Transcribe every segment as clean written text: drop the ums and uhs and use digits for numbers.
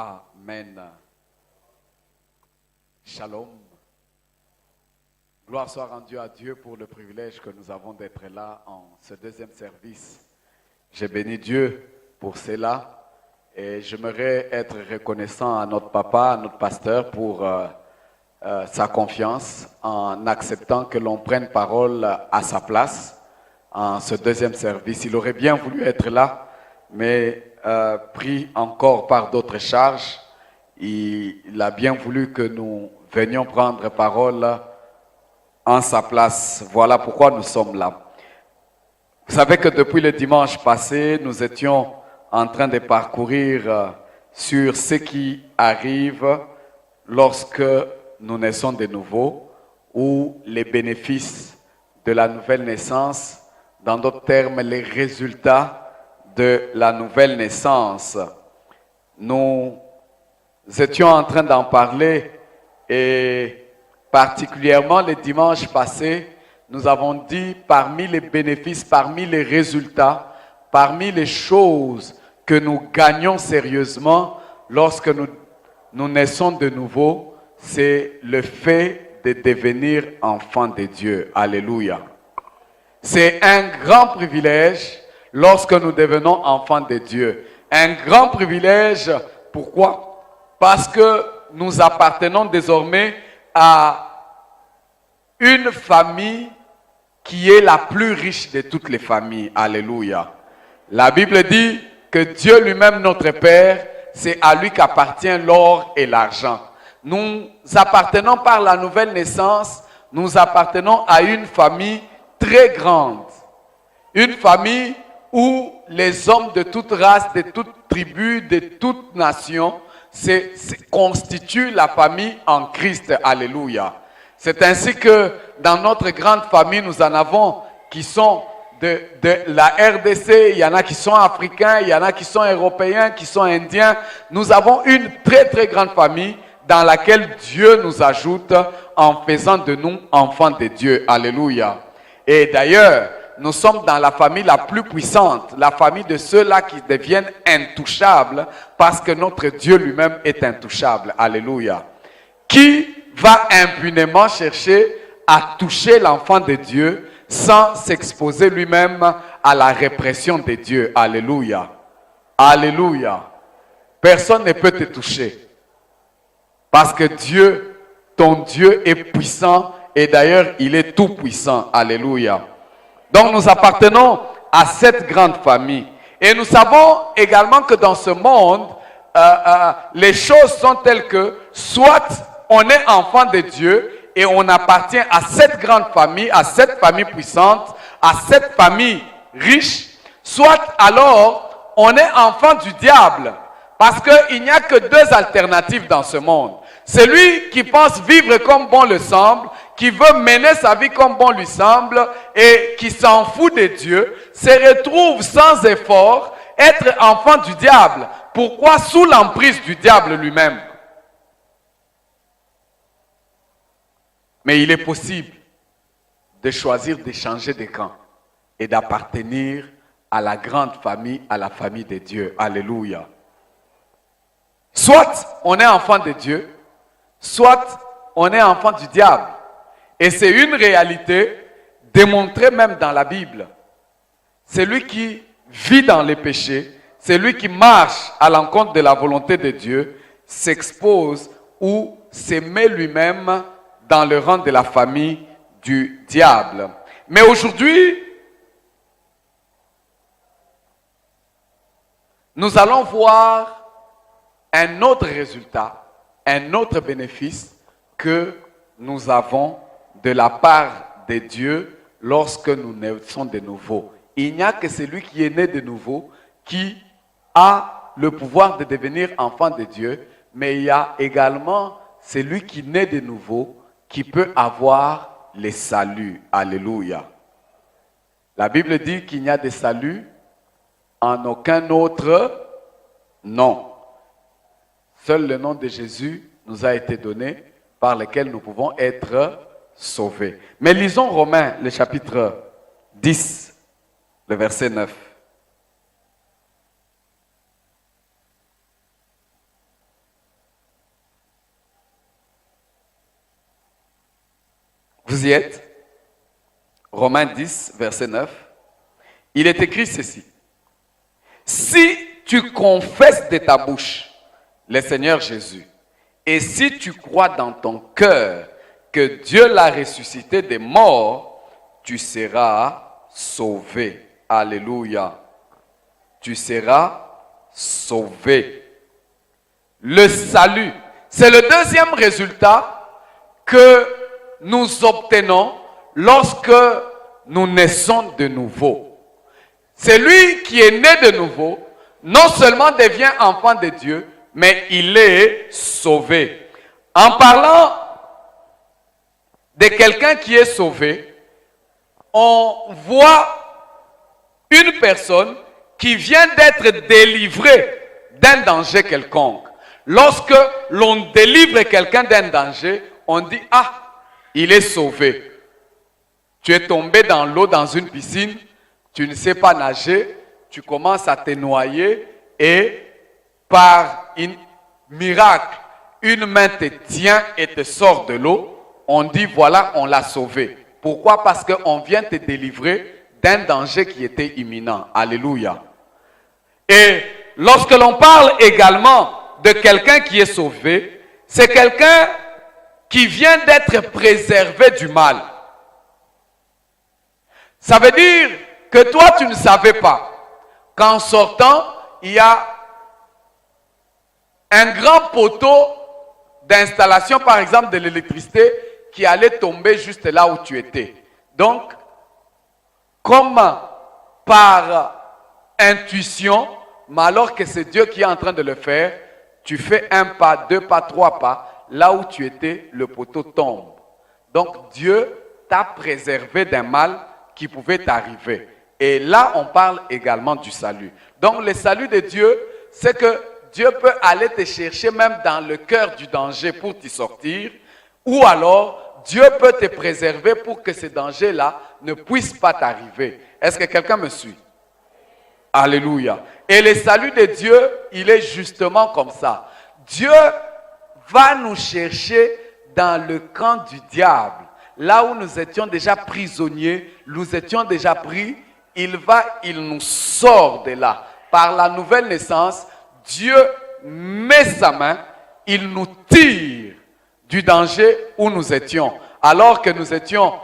Amen. Shalom. Gloire soit rendue à Dieu pour le privilège que nous avons d'être là en ce deuxième service. J'ai béni Dieu pour cela et j'aimerais être reconnaissant à notre papa, à notre pasteur pour sa confiance en acceptant que l'on prenne parole à sa place en ce deuxième service. Il aurait bien voulu être là, mais pris encore par d'autres charges, il a bien voulu que nous venions prendre parole en sa place. Voilà pourquoi nous sommes là. Vous savez que depuis le dimanche passé, nous étions en train de parcourir sur ce qui arrive lorsque nous naissons de nouveau, ou les bénéfices de la nouvelle naissance, dans d'autres termes, les résultats de la nouvelle naissance. Nous étions en train d'en parler et particulièrement le dimanche passé, nous avons dit parmi les bénéfices, parmi les résultats, parmi les choses que nous gagnons sérieusement lorsque nous naissons de nouveau, c'est le fait de devenir enfant de Dieu. Alléluia. C'est un grand privilège lorsque nous devenons enfants de Dieu. Un grand privilège, pourquoi? Parce que nous appartenons désormais à une famille qui est la plus riche de toutes les familles. Alléluia. La Bible dit que Dieu lui-même, notre Père, c'est à lui qu'appartient l'or et l'argent. Nous appartenons par la nouvelle naissance, nous appartenons à une famille très grande. Une famille où les hommes de toute race, de toute tribu, de toute nation constituent la famille en Christ. Alléluia. C'est ainsi que dans notre grande famille, nous en avons qui sont de la RDC, il y en a qui sont africains, il y en a qui sont européens, qui sont indiens. Nous avons une très très grande famille dans laquelle Dieu nous ajoute en faisant de nous enfants de Dieu. Alléluia. Et d'ailleurs, nous sommes dans la famille la plus puissante, la famille de ceux-là qui deviennent intouchables parce que notre Dieu lui-même est intouchable. Alléluia. Qui va impunément chercher à toucher l'enfant de Dieu sans s'exposer lui-même à la répression de Dieu? Alléluia. Alléluia. Personne ne peut te toucher. Parce que Dieu, ton Dieu est puissant et d'ailleurs il est tout puissant. Alléluia. Donc nous appartenons à cette grande famille. Et nous savons également que dans ce monde, les choses sont telles que soit on est enfant de Dieu et on appartient à cette grande famille, à cette famille puissante, à cette famille riche, soit alors on est enfant du diable. Parce qu'il n'y a que deux alternatives dans ce monde. Celui qui pense vivre comme bon le semble, qui veut mener sa vie comme bon lui semble et qui s'en fout de Dieu, se retrouve sans effort être enfant du diable. Pourquoi? Sous l'emprise du diable lui-même. Mais il est possible de choisir de changer de camp et d'appartenir à la grande famille, à la famille de Dieu. Alléluia. Soit on est enfant de Dieu, soit on est enfant du diable. Et c'est une réalité démontrée même dans la Bible. Celui qui vit dans les péchés, celui qui marche à l'encontre de la volonté de Dieu, s'expose ou se met lui-même dans le rang de la famille du diable. Mais aujourd'hui, nous allons voir un autre résultat, un autre bénéfice que nous avons de la part de Dieu lorsque nous naissons de nouveau. Il n'y a que celui qui est né de nouveau qui a le pouvoir de devenir enfant de Dieu, mais il y a également celui qui naît de nouveau qui peut avoir le salut. Alléluia. La Bible dit qu'il n'y a de salut en aucun autre nom. Seul le nom de Jésus nous a été donné par lequel nous pouvons être sauvés. Mais lisons Romains, le chapitre 10, le verset 9. Vous y êtes? Romains 10, verset 9. Il est écrit ceci. Si tu confesses de ta bouche le Seigneur Jésus, et si tu crois dans ton cœur que Dieu l'a ressuscité des morts, tu seras sauvé. Alléluia. Tu seras sauvé. Le salut, c'est le deuxième résultat que nous obtenons lorsque nous naissons de nouveau. Celui qui est né de nouveau, non seulement devient enfant de Dieu, mais il est sauvé. En parlant de quelqu'un qui est sauvé, on voit une personne qui vient d'être délivrée d'un danger quelconque. Lorsque l'on délivre quelqu'un d'un danger, on dit « Ah, il est sauvé ». Tu es tombé dans l'eau, dans une piscine, tu ne sais pas nager, tu commences à te noyer et par un miracle, une main te tient et te sort de l'eau. On dit voilà, on l'a sauvé. Pourquoi? Parce qu'on vient te délivrer d'un danger qui était imminent. Alléluia. Et lorsque l'on parle également de quelqu'un qui est sauvé, c'est quelqu'un qui vient d'être préservé du mal. Ça veut dire que toi, tu ne savais pas qu'en sortant, il y a un grand poteau d'installation, par exemple, de l'électricité qui allait tomber juste là où tu étais. Donc, comme par intuition, mais alors que c'est Dieu qui est en train de le faire, tu fais un pas, deux pas, trois pas, là où tu étais, le poteau tombe. Donc, Dieu t'a préservé d'un mal qui pouvait t'arriver. Et là, on parle également du salut. Donc, le salut de Dieu, c'est que Dieu peut aller te chercher même dans le cœur du danger pour t'y sortir. Ou alors, Dieu peut te préserver pour que ce danger-là ne puisse pas t'arriver. Est-ce que quelqu'un me suit? Alléluia. Et le salut de Dieu, il est justement comme ça. Dieu va nous chercher dans le camp du diable. Là où nous étions déjà prisonniers, nous étions déjà pris, il nous sort de là. Par la nouvelle naissance, Dieu met sa main, il nous tire du danger où nous étions. Alors que nous étions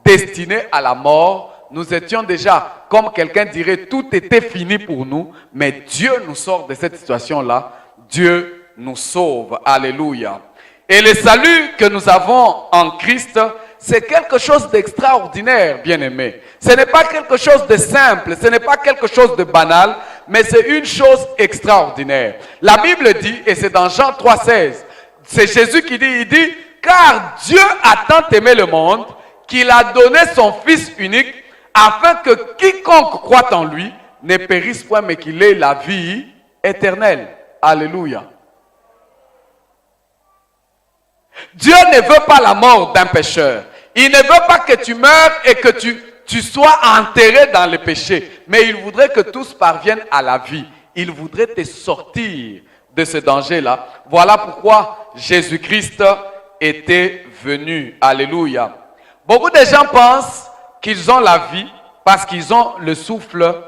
destinés à la mort, nous étions déjà, comme quelqu'un dirait, tout était fini pour nous, mais Dieu nous sort de cette situation-là. Dieu nous sauve. Alléluia. Et le salut que nous avons en Christ, c'est quelque chose d'extraordinaire, bien-aimé. Ce n'est pas quelque chose de simple, ce n'est pas quelque chose de banal, mais c'est une chose extraordinaire. La Bible dit, et c'est dans Jean 3,16, c'est Jésus qui dit, il dit, car Dieu a tant aimé le monde qu'il a donné son Fils unique afin que quiconque croit en lui ne périsse point, mais qu'il ait la vie éternelle. Alléluia. Dieu ne veut pas la mort d'un pécheur. Il ne veut pas que tu meurs et que tu sois enterré dans le péché. Mais il voudrait que tous parviennent à la vie. Il voudrait te sortir de ce danger-là. Voilà pourquoi Jésus-Christ était venu. Alléluia. Beaucoup de gens pensent qu'ils ont la vie parce qu'ils ont le souffle.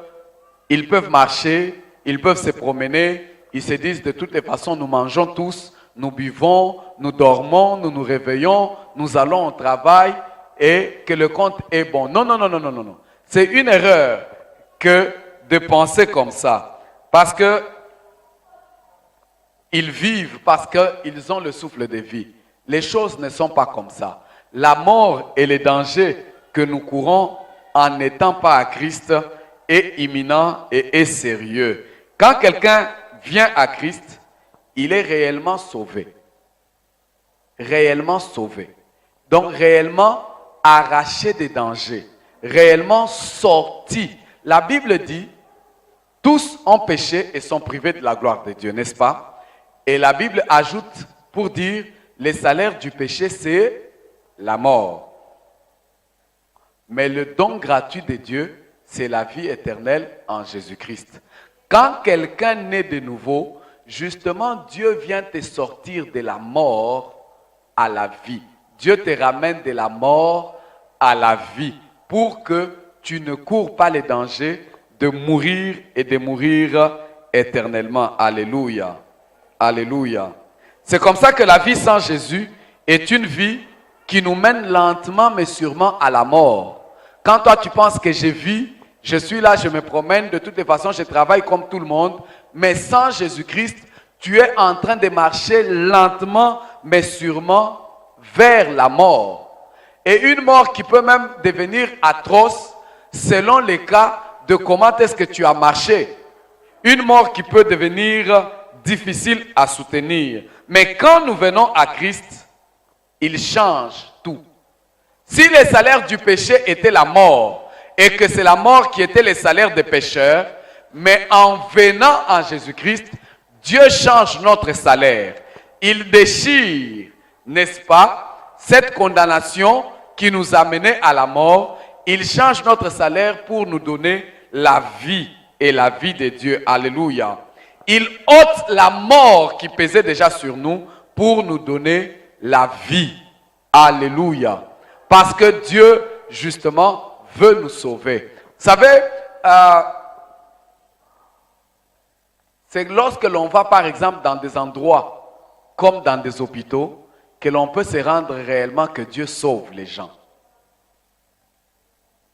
Ils peuvent marcher, ils peuvent se promener. Ils se disent de toutes les façons, nous mangeons tous. Nous buvons, nous dormons, nous nous réveillons, nous allons au travail et que le compte est bon. Non, non, non, non, non, non, non. C'est une erreur que de penser comme ça. Parce que ils vivent, parce qu'ils ont le souffle de vie. Les choses ne sont pas comme ça. La mort et les dangers que nous courons en n'étant pas à Christ est imminent et est sérieux. Quand quelqu'un vient à Christ, il est réellement sauvé. Réellement sauvé. Donc réellement arraché des dangers. Réellement sorti. La Bible dit, tous ont péché et sont privés de la gloire de Dieu, n'est-ce pas? Et la Bible ajoute pour dire, le salaire du péché, c'est la mort. Mais le don gratuit de Dieu, c'est la vie éternelle en Jésus-Christ. Quand quelqu'un naît de nouveau, justement, Dieu vient te sortir de la mort à la vie. Dieu te ramène de la mort à la vie, pour que tu ne cours pas les dangers de mourir et de mourir éternellement. Alléluia. Alléluia. C'est comme ça que la vie sans Jésus est une vie qui nous mène lentement mais sûrement à la mort. Quand toi tu penses que je vis, je suis là, je me promène, de toutes les façons je travaille comme tout le monde, mais sans Jésus-Christ, tu es en train de marcher lentement mais sûrement vers la mort. Et une mort qui peut même devenir atroce selon les cas de comment est-ce que tu as marché. Une mort qui peut devenir difficile à soutenir. Mais quand nous venons à Christ, il change tout. Si le salaire du péché était la mort, et que c'est la mort qui était le salaire des pécheurs, mais en venant en Jésus-Christ, Dieu change notre salaire. Il déchire, n'est-ce pas, cette condamnation qui nous a menés à la mort. Il change notre salaire pour nous donner la vie et la vie de Dieu. Alléluia. Il ôte la mort qui pesait déjà sur nous pour nous donner la vie. Alléluia. Parce que Dieu, justement, veut nous sauver. Vous savez, c'est lorsque l'on va, par exemple, dans des endroits comme dans des hôpitaux, que l'on peut se rendre réellement que Dieu sauve les gens.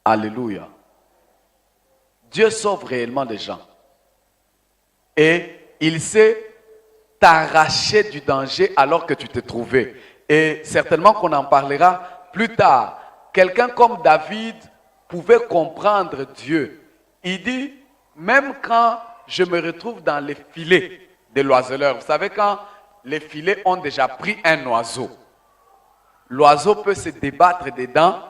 Alléluia. Dieu sauve réellement les gens. Et il sait t'arracher du danger alors que tu te trouvais. Et certainement qu'on en parlera plus tard. Quelqu'un comme David pouvait comprendre Dieu. Il dit, même quand je me retrouve dans les filets de l'oiseleur, vous savez quand les filets ont déjà pris un oiseau, l'oiseau peut se débattre dedans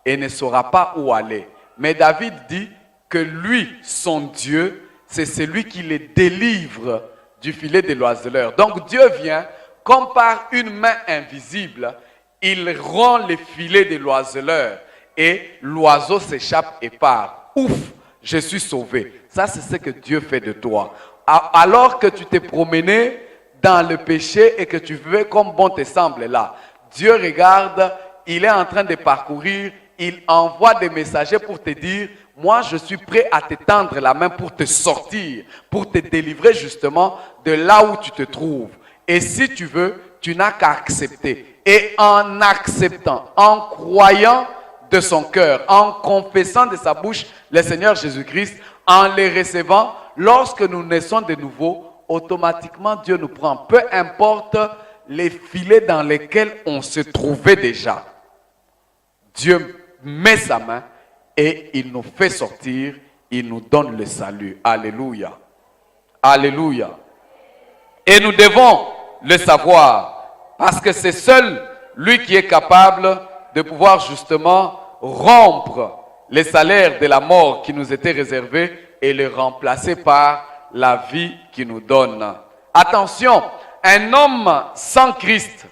et ne saura pas où aller. Mais David dit que lui, son Dieu, c'est celui qui les délivre du filet de l'oiseleur. Donc Dieu vient, comme par une main invisible, il rend les filets de l'oiseleur et l'oiseau s'échappe et part. Ouf, je suis sauvé. Ça, c'est ce que Dieu fait de toi. Alors que tu t'es promené dans le péché et que tu vivais comme bon te semble là, Dieu regarde, il est en train de parcourir, il envoie des messagers pour te dire, moi je suis prêt à te tendre la main pour te sortir, pour te délivrer justement de là où tu te trouves. Et si tu veux, tu n'as qu'à accepter. Et en acceptant, en croyant de son cœur, en confessant de sa bouche le Seigneur Jésus-Christ, en les recevant, lorsque nous naissons de nouveau, automatiquement Dieu nous prend. Peu importe les filets dans lesquels on se trouvait déjà. Dieu met sa main et il nous fait sortir, il nous donne le salut. Alléluia. Alléluia. Et nous devons le savoir, parce que c'est seul lui qui est capable de pouvoir justement rompre les salaires de la mort qui nous était réservé et le remplacer par la vie qui nous donne. Attention, un homme sans Christ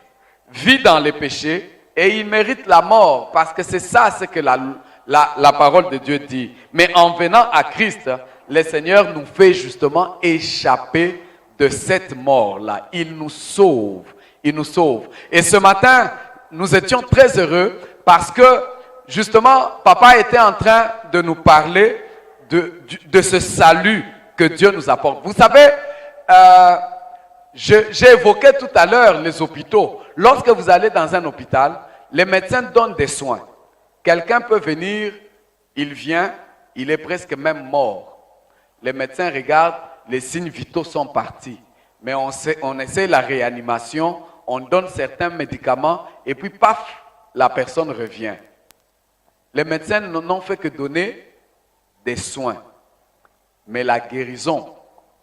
vit dans les péchés et il mérite la mort, parce que c'est ça ce que la parole de Dieu dit. Mais en venant à Christ, le Seigneur nous fait justement échapper de cette mort-là. Il nous sauve. Il nous sauve. Et ce matin, nous étions très heureux parce que justement, papa était en train de nous parler de ce salut que Dieu nous apporte. Vous savez, j'ai évoqué tout à l'heure les hôpitaux. Lorsque vous allez dans un hôpital, les médecins donnent des soins. Quelqu'un peut venir, il vient, il est presque même mort. Les médecins regardent, les signes vitaux sont partis. Mais on essaie la réanimation, on donne certains médicaments et puis paf, la personne revient. Les médecins n'ont fait que donner des soins. Mais la guérison,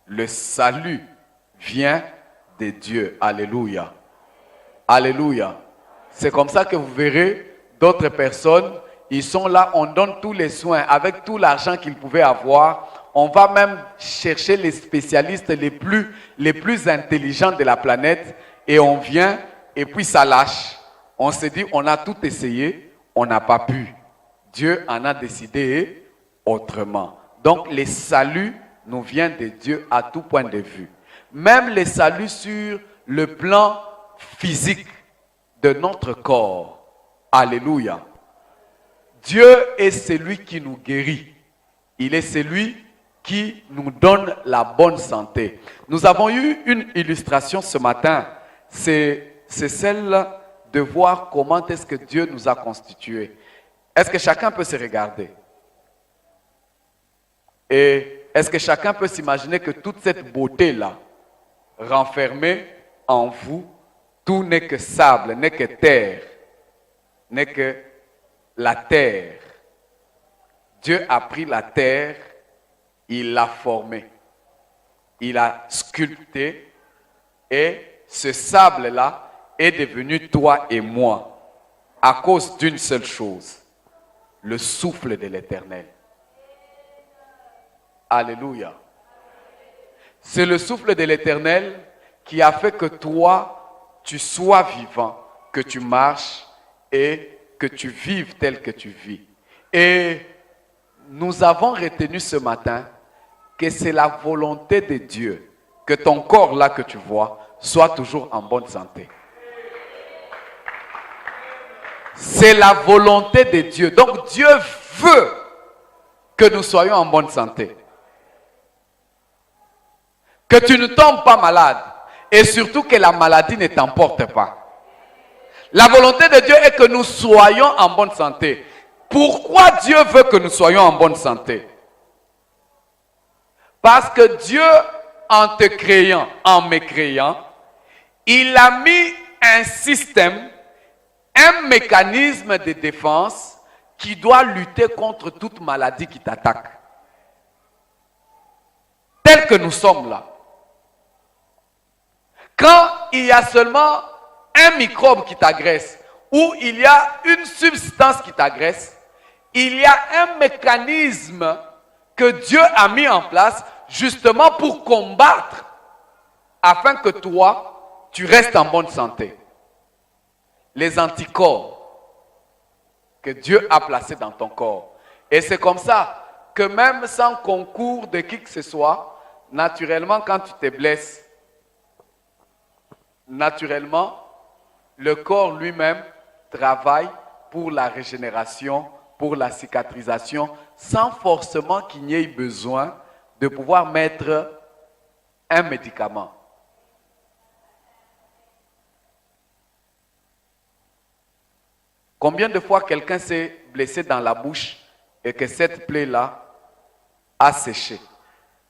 le salut vient de Dieu. Alléluia. Alléluia. C'est comme ça que vous verrez d'autres personnes, ils sont là, on donne tous les soins avec tout l'argent qu'ils pouvaient avoir. On va même chercher les spécialistes les plus intelligents de la planète et on vient et puis ça lâche. On se dit, on a tout essayé, on n'a pas pu. Dieu en a décidé autrement. Donc, les saluts nous viennent de Dieu à tout point de vue. Même les saluts sur le plan physique de notre corps. Alléluia. Dieu est celui qui nous guérit. Il est celui qui nous donne la bonne santé. Nous avons eu une illustration ce matin. C'est celle de voir comment est-ce que Dieu nous a constitués. Est-ce que chacun peut se regarder? Et est-ce que chacun peut s'imaginer que toute cette beauté-là, renfermée en vous, tout n'est que sable, n'est que terre, n'est que la terre. Dieu a pris la terre, il l'a formée, il a sculpté et ce sable-là est devenu toi et moi à cause d'une seule chose, le souffle de l'Éternel. Alléluia. C'est le souffle de l'Éternel qui a fait que toi, tu sois vivant, que tu marches et que tu vives tel que tu vis. Et nous avons retenu ce matin que c'est la volonté de Dieu que ton corps là que tu vois soit toujours en bonne santé. C'est la volonté de Dieu. Donc Dieu veut que nous soyons en bonne santé. Que tu ne tombes pas malade. Et surtout que la maladie ne t'emporte pas. La volonté de Dieu est que nous soyons en bonne santé. Pourquoi Dieu veut que nous soyons en bonne santé? Parce que Dieu, en te créant, en me créant, il a mis un système, un mécanisme de défense qui doit lutter contre toute maladie qui t'attaque. Tel que nous sommes là. Quand il y a seulement un microbe qui t'agresse ou il y a une substance qui t'agresse, il y a un mécanisme que Dieu a mis en place justement pour combattre afin que toi, tu restes en bonne santé. Les anticorps que Dieu a placés dans ton corps. Et c'est comme ça que même sans concours de qui que ce soit, naturellement quand tu te blesses, naturellement, le corps lui-même travaille pour la régénération, pour la cicatrisation, sans forcément qu'il n'y ait besoin de pouvoir mettre un médicament. Combien de fois quelqu'un s'est blessé dans la bouche et que cette plaie-là a séché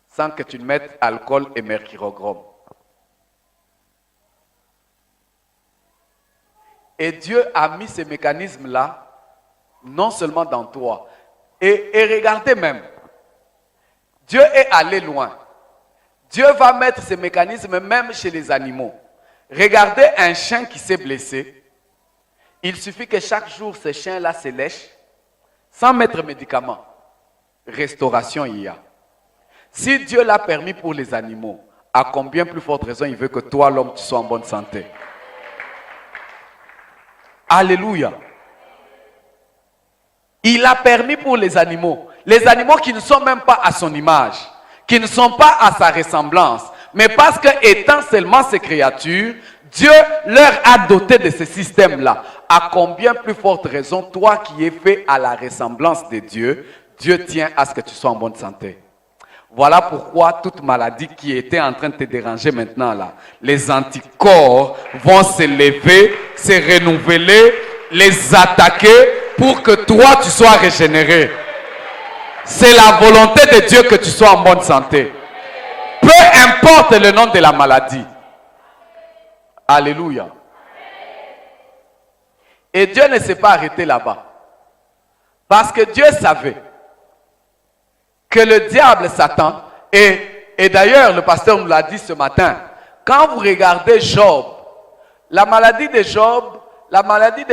sans que tu ne mettes alcool et mercurochrome? Et Dieu a mis ces mécanismes-là, non seulement dans toi. Et regardez même, Dieu est allé loin. Dieu va mettre ces mécanismes même chez les animaux. Regardez un chien qui s'est blessé. Il suffit que chaque jour, ce chien-là se lèche, sans mettre médicament. Restauration il y a. Si Dieu l'a permis pour les animaux, à combien plus forte raison il veut que toi, l'homme, tu sois en bonne santé? Alléluia. Il a permis pour les animaux qui ne sont même pas à son image, qui ne sont pas à sa ressemblance, mais parce que étant seulement ces créatures, Dieu leur a doté de ce système-là. À combien plus forte raison, toi qui es fait à la ressemblance de Dieu, Dieu tient à ce que tu sois en bonne santé. Voilà pourquoi toute maladie qui était en train de te déranger maintenant là, les anticorps vont se lever, se renouveler, les attaquer pour que toi tu sois régénéré. C'est la volonté de Dieu que tu sois en bonne santé. Peu importe le nom de la maladie. Alléluia. Et Dieu ne s'est pas arrêté là-bas. Parce que Dieu savait que le diable, Satan, et d'ailleurs le pasteur nous l'a dit ce matin, quand vous regardez Job, la maladie de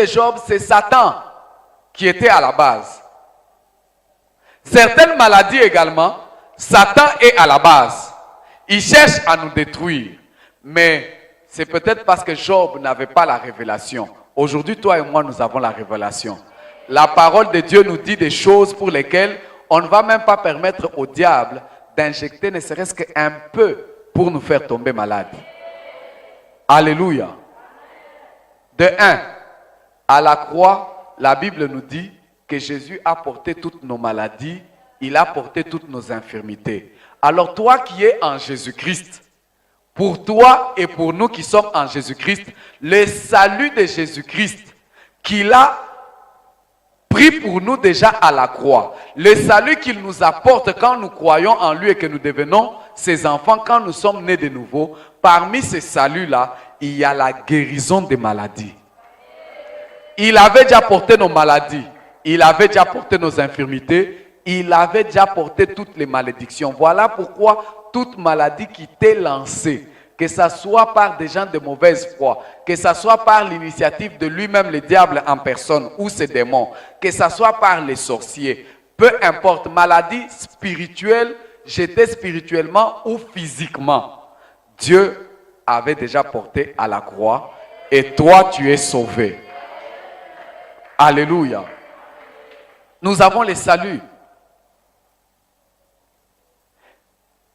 Job, c'est Satan qui était à la base. Certaines maladies également, Satan est à la base. Il cherche à nous détruire. Mais c'est peut-être parce que Job n'avait pas la révélation. Aujourd'hui, toi et moi, nous avons la révélation. La parole de Dieu nous dit des choses pour lesquelles on ne va même pas permettre au diable d'injecter ne serait-ce qu'un peu pour nous faire tomber malades. Alléluia. De 1, à la croix, la Bible nous dit que Jésus a porté toutes nos maladies, il a porté toutes nos infirmités. Alors toi qui es en Jésus-Christ, pour toi et pour nous qui sommes en Jésus-Christ, le salut de Jésus-Christ qu'il a pris pour nous déjà à la croix, le salut qu'il nous apporte quand nous croyons en lui et que nous devenons ses enfants, quand nous sommes nés de nouveau, parmi ces saluts-là, il y a la guérison des maladies. Il avait déjà porté nos maladies, il avait déjà porté nos infirmités, il avait déjà porté toutes les malédictions. Voilà pourquoi toute maladie qui t'est lancée, que ce soit par des gens de mauvaise foi, que ce soit par l'initiative de lui-même, le diable en personne, ou ses démons, que ce soit par les sorciers, peu importe, maladie spirituelle, j'étais spirituellement ou physiquement, Dieu avait déjà porté à la croix et toi tu es sauvé. Alléluia. Nous avons le salut.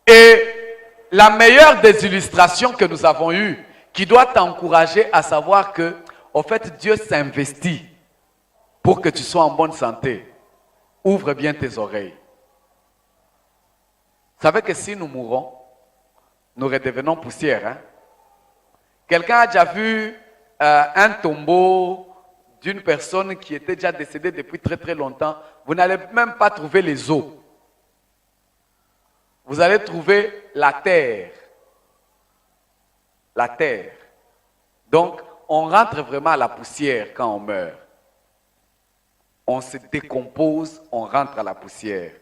Et la meilleure des illustrations que nous avons eues, qui doit t'encourager à savoir que, en fait, Dieu s'investit pour que tu sois en bonne santé. Ouvre bien tes oreilles. Vous savez que si nous mourons, nous redevenons poussière. Hein? Quelqu'un a déjà vu un tombeau d'une personne qui était déjà décédée depuis très très longtemps. Vous n'allez même pas trouver les os. Vous allez trouver la terre. La terre. Donc, on rentre vraiment à la poussière quand on meurt. On se décompose, on rentre à la poussière.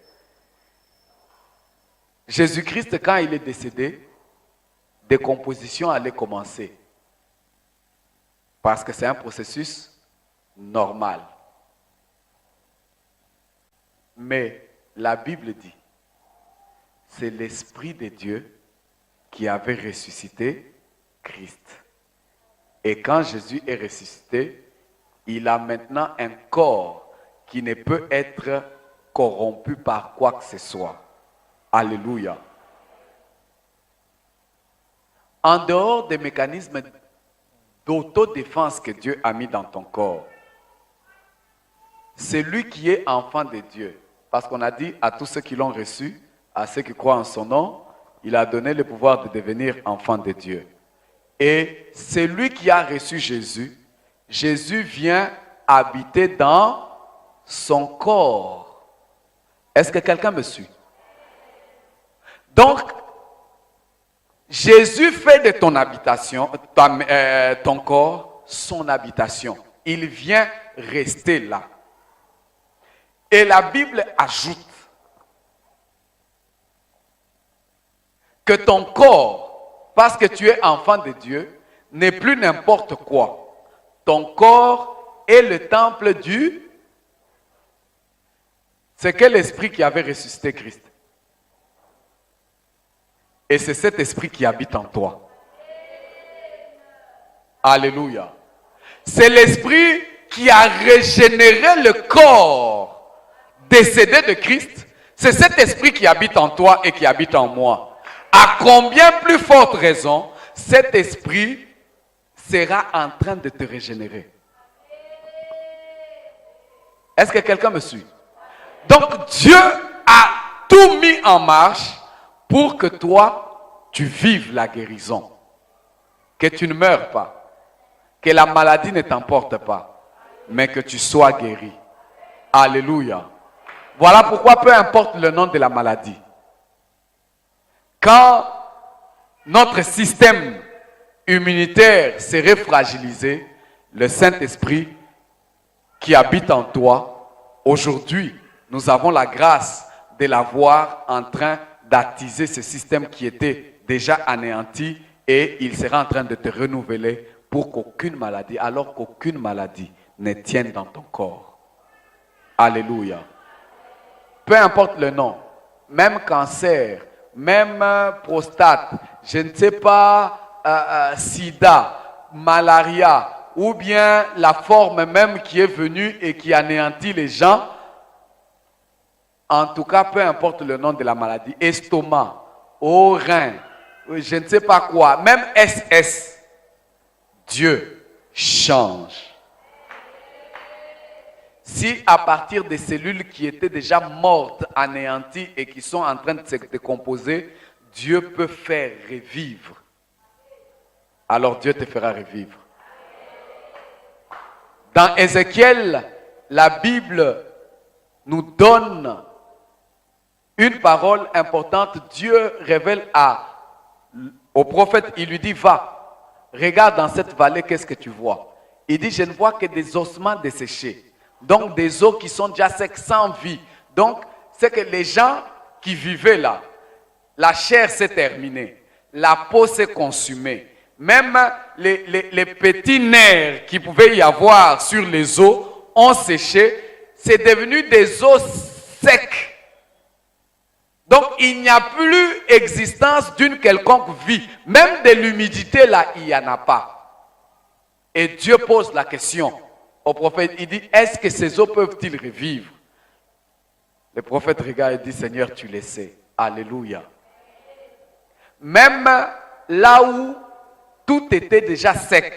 Jésus-Christ, quand il est décédé, décomposition allait commencer. Parce que c'est un processus normal. Mais la Bible dit, c'est l'Esprit de Dieu qui avait ressuscité Christ. Et quand Jésus est ressuscité, il a maintenant un corps qui ne peut être corrompu par quoi que ce soit. Alléluia. En dehors des mécanismes d'autodéfense que Dieu a mis dans ton corps, celui qui est enfant de Dieu, parce qu'on a dit à tous ceux qui l'ont reçu, à ceux qui croient en son nom, il a donné le pouvoir de devenir enfant de Dieu. Et celui qui a reçu Jésus, Jésus vient habiter dans son corps. Est-ce que quelqu'un me suit? Donc, Jésus fait de ton habitation, ton corps, son habitation. Il vient rester là. Et la Bible ajoute que ton corps, parce que tu es enfant de Dieu, n'est plus n'importe quoi. Ton corps est le temple du... C'est quel esprit qui avait ressuscité Christ? Et c'est cet esprit qui habite en toi. Alléluia. C'est l'esprit qui a régénéré le corps décédé de Christ. C'est cet esprit qui habite en toi et qui habite en moi. À combien plus forte raison, cet esprit sera en train de te régénérer. Est-ce que quelqu'un me suit? Donc Dieu a tout mis en marche pour que toi, tu vives la guérison. Que tu ne meurs pas. Que la maladie ne t'emporte pas. Mais que tu sois guéri. Alléluia. Voilà pourquoi peu importe le nom de la maladie. Quand notre système immunitaire serait fragilisé, le Saint-Esprit qui habite en toi, aujourd'hui, nous avons la grâce de l'avoir en train d'attiser ce système qui était déjà anéanti et il sera en train de te renouveler pour qu'aucune maladie, alors qu'aucune maladie ne tienne dans ton corps. Alléluia. Peu importe le nom, même cancer, même prostate, je ne sais pas, sida, malaria, ou bien la forme même qui est venue et qui anéantit les gens. En tout cas, peu importe le nom de la maladie, estomac, au rein, je ne sais pas quoi, même SS, Dieu change. Si à partir des cellules qui étaient déjà mortes, anéanties et qui sont en train de se décomposer, Dieu peut faire revivre, alors Dieu te fera revivre. Dans Ézéchiel, la Bible nous donne une parole importante. Dieu révèle au prophète, il lui dit, va, regarde dans cette vallée, qu'est-ce que tu vois? Il dit, je ne vois que des ossements desséchés. Donc des os qui sont déjà secs, sans vie. Donc c'est que les gens qui vivaient là, la chair s'est terminée, la peau s'est consumée. Même les petits nerfs qui pouvaient y avoir sur les os ont séché. C'est devenu des os secs. Donc il n'y a plus existence d'une quelconque vie. Même de l'humidité là, il n'y en a pas. Et Dieu pose la question au prophète. Il dit, est-ce que ces os peuvent-ils revivre? Le prophète regarde et dit, Seigneur, tu le sais. Alléluia. Même là où tout était déjà sec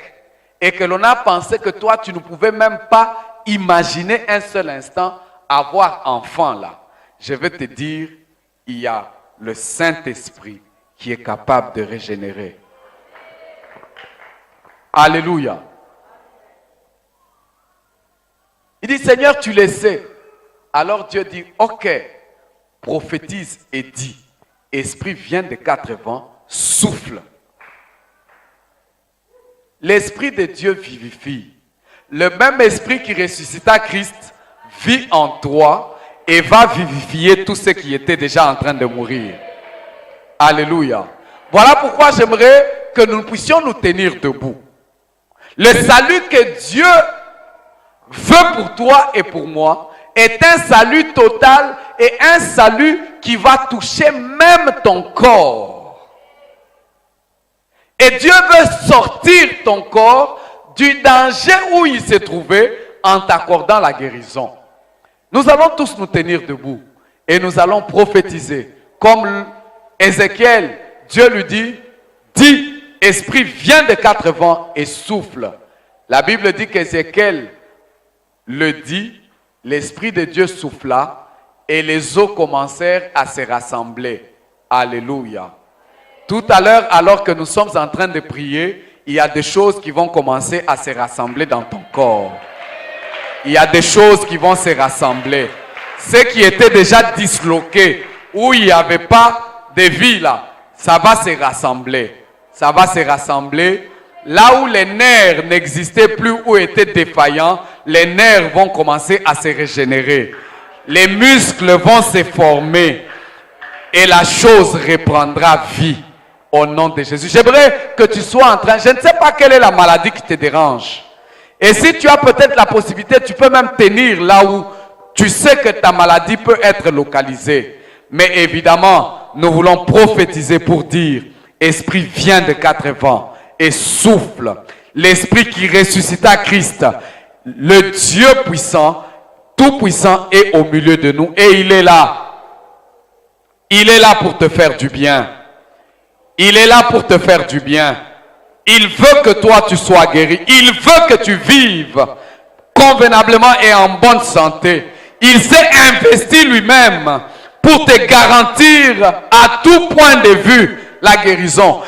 et que l'on a pensé que toi, tu ne pouvais même pas imaginer un seul instant avoir enfant là. Je vais te dire, il y a le Saint-Esprit qui est capable de régénérer. Alléluia. Il dit, Seigneur, tu le sais. Alors Dieu dit, ok, prophétise et dis, Esprit vient des quatre vents, souffle. L'Esprit de Dieu vivifie. Le même Esprit qui ressuscita Christ vit en toi et va vivifier tous ceux qui étaient déjà en train de mourir. Alléluia. Voilà pourquoi j'aimerais que nous puissions nous tenir debout. Le salut que Dieu veut pour toi et pour moi est un salut total et un salut qui va toucher même ton corps. Et Dieu veut sortir ton corps du danger où il s'est trouvé en t'accordant la guérison. Nous allons tous nous tenir debout et nous allons prophétiser. Comme Ézéchiel, Dieu lui dit, dis, Esprit, viens des quatre vents et souffle. La Bible dit qu'Ézéchiel le dit, l'Esprit de Dieu souffla et les eaux commencèrent à se rassembler. Alléluia. Tout à l'heure, alors que nous sommes en train de prier, il y a des choses qui vont commencer à se rassembler dans ton corps. Il y a des choses qui vont se rassembler. Ce qui était déjà disloqué, où il n'y avait pas de vie là, ça va se rassembler. Ça va se rassembler. Là où les nerfs n'existaient plus, où étaient défaillants, les nerfs vont commencer à se régénérer. Les muscles vont se former. Et la chose reprendra vie. Au nom de Jésus. J'aimerais que tu sois en train, je ne sais pas quelle est la maladie qui te dérange. Et si tu as peut-être la possibilité, tu peux même tenir là où tu sais que ta maladie peut être localisée. Mais évidemment, nous voulons prophétiser pour dire, Esprit vient de quatre vents et souffle. L'Esprit qui ressuscita Christ, le Dieu puissant, tout puissant est au milieu de nous. Et il est là. Il est là pour te faire du bien. Il est là pour te faire du bien. Il veut que toi tu sois guéri. Il veut que tu vives convenablement et en bonne santé. Il s'est investi lui-même pour te garantir à tout point de vue la guérison.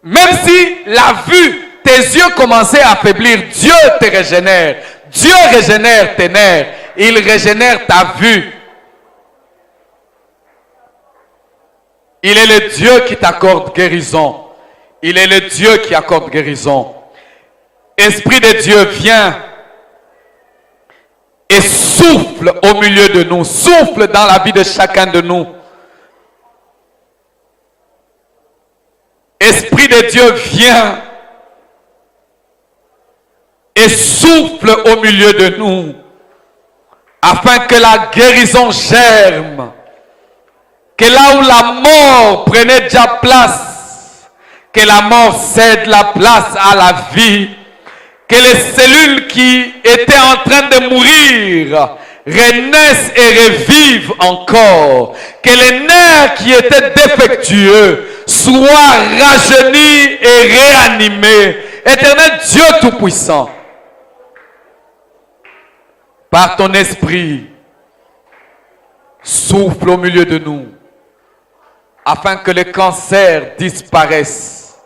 Même si la vue, tes yeux commençaient à faiblir, Dieu te régénère. Dieu régénère tes nerfs. Il régénère ta vue. Il est le Dieu qui t'accorde guérison. Il est le Dieu qui accorde guérison. Esprit de Dieu, viens et souffle au milieu de nous. Souffle dans la vie de chacun de nous. Esprit de Dieu, viens et souffle au milieu de nous. Afin que la guérison germe. Que là où la mort prenait déjà place, que la mort cède la place à la vie, que les cellules qui étaient en train de mourir renaissent et revivent encore, que les nerfs qui étaient défectueux soient rajeunis et réanimés. Éternel Dieu Tout-Puissant, Par ton esprit, souffle au milieu de nous, afin que les cancers disparaissent,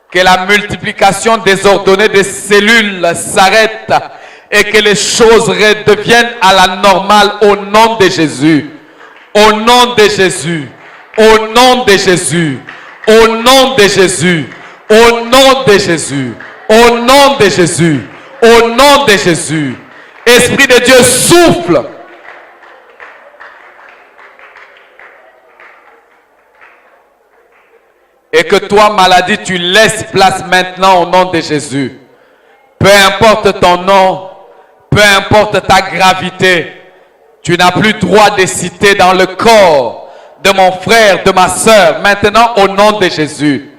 que la multiplication désordonnée des cellules s'arrête et que les choses redeviennent à la normale au nom de Jésus. Au nom de Jésus. Au nom de Jésus. Au nom de Jésus. Au nom de Jésus. Au nom de Jésus. Au nom de Jésus. Esprit de Dieu, souffle. Et que toi, maladie, tu laisses place maintenant au nom de Jésus. Peu importe ton nom, peu importe ta gravité, tu n'as plus droit de citer dans le corps de mon frère, de ma soeur. Maintenant, au nom de Jésus.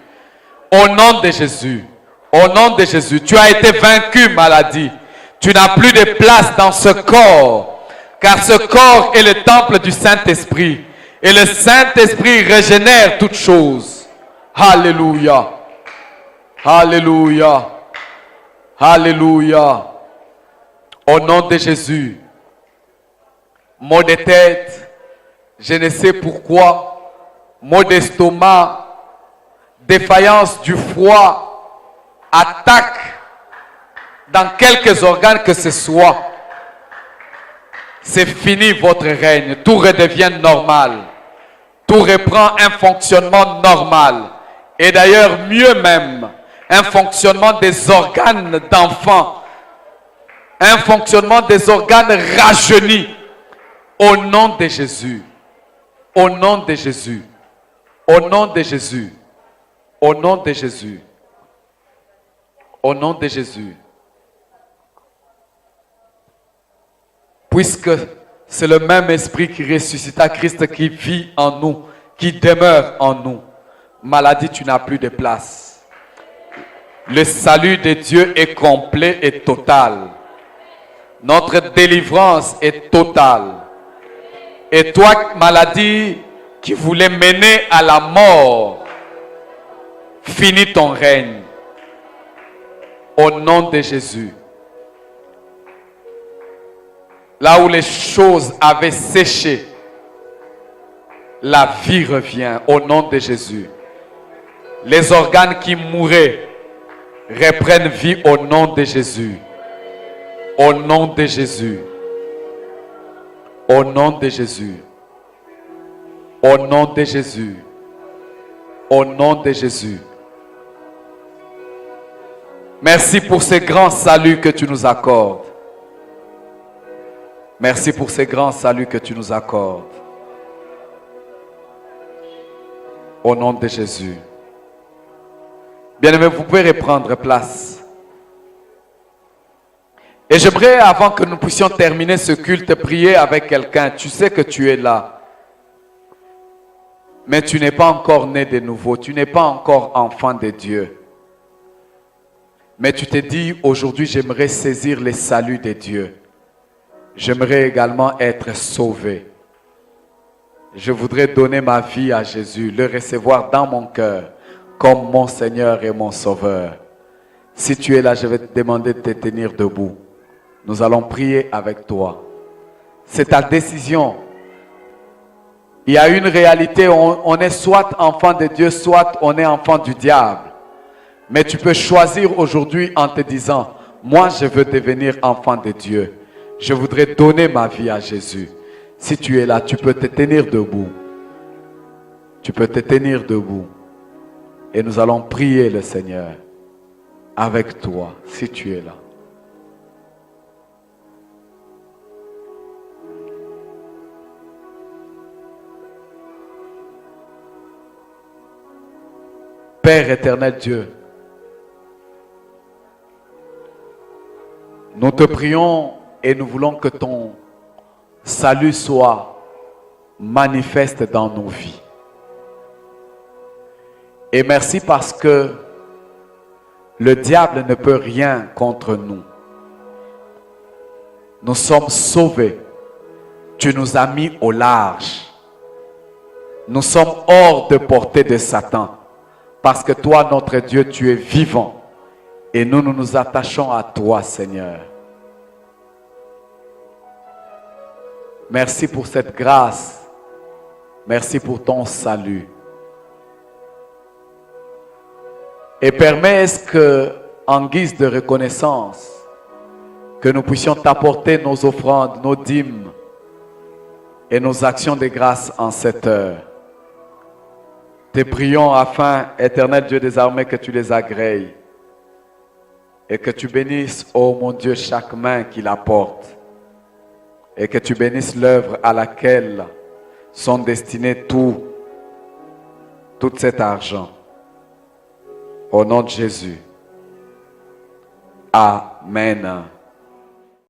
Au nom de Jésus. Au nom de Jésus. Tu as été vaincu, maladie. Tu n'as plus de place dans ce corps. Car ce corps est le temple du Saint-Esprit. Et le Saint-Esprit régénère toutes choses. Alléluia. Alléluia. Alléluia. Au nom de Jésus. Maux de tête, je ne sais pourquoi, maux d'estomac, défaillance du foie, attaque dans quelques organes que ce soit. C'est fini votre règne, tout redevient normal. Tout reprend un fonctionnement normal. Et d'ailleurs, mieux même, un fonctionnement des organes d'enfants. Un fonctionnement des organes rajeunis. Au nom de Jésus. Au nom de Jésus. Au nom de Jésus. Au nom de Jésus. Au nom de Jésus. Puisque c'est le même esprit qui ressuscita Christ qui vit en nous, qui demeure en nous. Maladie, tu n'as plus de place. Le salut de Dieu est complet et total. Notre délivrance est totale. Et toi, maladie, qui voulait mener à la mort, finis ton règne. Au nom de Jésus. Là où les choses avaient séché, la vie revient au nom de Jésus. Les organes qui mouraient reprennent vie au nom de Jésus. Au nom de Jésus. Au nom de Jésus. Au nom de Jésus. Au nom de Jésus. Merci pour ce grand salut que tu nous accordes. Merci pour ce grand salut que tu nous accordes. Au nom de Jésus. Bien-aimés, vous pouvez reprendre place. Et j'aimerais, avant que nous puissions terminer ce culte, prier avec quelqu'un. Tu sais que tu es là. Mais tu n'es pas encore né de nouveau. Tu n'es pas encore enfant de Dieu. Mais tu te dis, aujourd'hui, j'aimerais saisir les saluts de Dieu. J'aimerais également être sauvé. Je voudrais donner ma vie à Jésus, le recevoir dans mon cœur comme mon Seigneur et mon Sauveur. Si tu es là, je vais te demander de te tenir debout. Nous allons prier avec toi. C'est ta décision. Il y a une réalité, on est soit enfant de Dieu, soit on est enfant du diable. Mais tu peux choisir aujourd'hui en te disant, moi je veux devenir enfant de Dieu. Je voudrais donner ma vie à Jésus. Si tu es là, tu peux te tenir debout. Tu peux te tenir debout. Et nous allons prier le Seigneur avec toi, si tu es là. Père éternel Dieu, nous te prions et nous voulons que ton salut soit manifeste dans nos vies. Et merci parce que le diable ne peut rien contre nous. Nous sommes sauvés. Tu nous as mis au large. Nous sommes hors de portée de Satan. Parce que toi, notre Dieu, tu es vivant. Et nous nous attachons à toi, Seigneur. Merci pour cette grâce. Merci pour ton salut. Et permets que, en guise de reconnaissance, que nous puissions t'apporter nos offrandes, nos dîmes et nos actions de grâce en cette heure. Te prions afin, éternel Dieu des armées, que tu les agrées et que tu bénisses, ô mon Dieu, chaque main qui l'apporte et que tu bénisses l'œuvre à laquelle sont destinés tout cet argent. Au nom de Jésus. Amen.